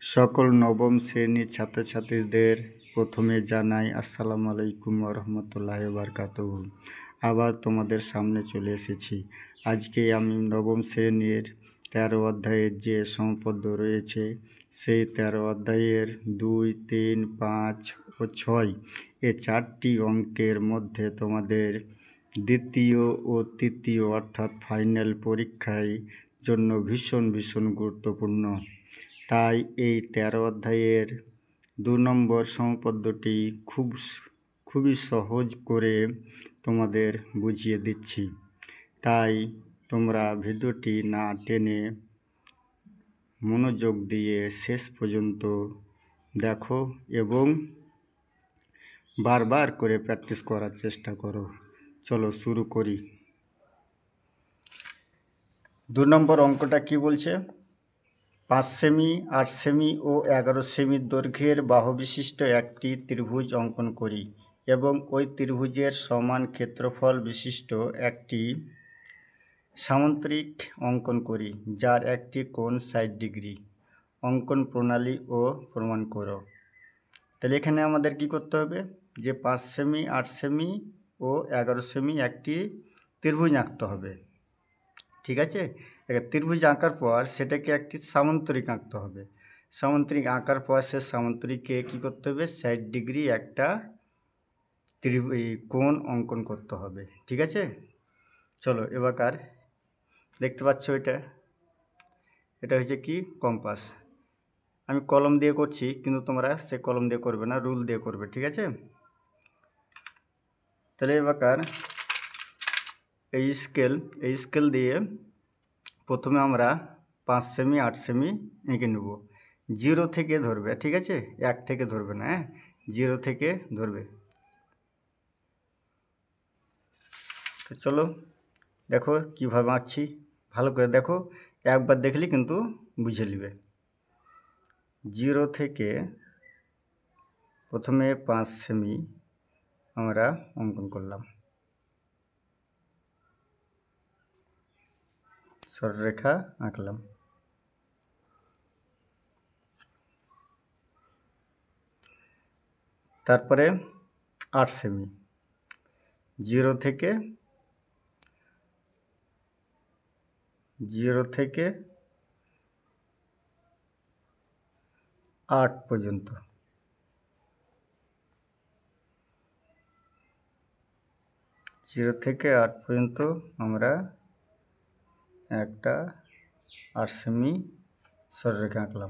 সকল নবম শ্রেণীর ছাত্রছাত্রীদের প্রথমে জানাই আসসালামু আলাইকুম রহমতুল্লাহ বারকাতুহু। আবার তোমাদের সামনে চলে এসেছি। আজকে আমি নবম শ্রেণীর 13 অধ্যায়ের যে সমপদ্য রয়েছে সেই 13 অধ্যায়ের 2, 3, 5 ও 6 এই 4টি অঙ্কের মধ্যে তোমাদের দ্বিতীয় ও তৃতীয় অর্থাৎ ফাইনাল পরীক্ষায় জন্য ভীষণ গুরুত্বপূর্ণ। তাই এই 13 অধ্যায়ের 2 নম্বর সমপদ্যটি খুবই সহজ করে তোমাদের বুঝিয়ে দিচ্ছি। তাই তোমরা ভিডিওটি না টেনে মনোযোগ দিয়ে শেষ পর্যন্ত দেখো এবং বারবার করে প্র্যাকটিস করার চেষ্টা করো। চলো শুরু করি। 2 নম্বর অঙ্কটা কি বলছে? 5 সেমি, 8 সেমি ও 11 সেমির দৈর্ঘ্যের বাহু বিশিষ্ট একটি ত্রিভুজ অঙ্কন করি এবং ওই ত্রিভুজের সমান ক্ষেত্রফল বিশিষ্ট একটি সামান্তরিক অঙ্কন করি যার একটি কোণ 60 ডিগ্রি। অঙ্কন প্রণালী ও প্রমাণ করো। তাহলে এখানে আমাদের কি করতে হবে? যে 5 সেমি, 8 সেমি ও 11 সেমি একটি ত্রিভুজ আঁকতে হবে। ঠিক আছে, এবার ত্রিভুজ আঁকার পর সেটাকে একটি সামান্তরিক আঁকতে হবে। সামান্তরিক আঁকার পর সে সামান্তরিকে কী করতে হবে? 60 ডিগ্রি একটা কোণ অঙ্কন করতে হবে। ঠিক আছে, চলো এবারকার দেখতে পাচ্ছ এটা হচ্ছে কি কম্পাস। আমি কলম দিয়ে করছি, কিন্তু তোমরা সে কলম দিয়ে করবে না, রুল দিয়ে করবে। ঠিক আছে, তাহলে এবারকার এই স্কেল দিয়ে প্রথমে আমরা 5 সেমি 8 সেমি এঁকে নেব। 0 থেকে ধরবে। ঠিক আছে, 1 থেকে ধরবে না, 0 থেকে ধরবে। তো চলো দেখো কীভাবে আঁকছি, ভালো করে দেখো, একবার দেখলে কিন্তু বুঝে নেবে। 0 থেকে প্রথমে 5 সেমি আমরা অঙ্কন করলাম, সরলরেখা আঁকলাম। তারপরে 8 সেমি, 0 থেকে 8 পর্যন্ত। 0 থেকে 8 পর্যন্ত আমরা একটা 8 সেমি সরলরেখা আঁকলাম।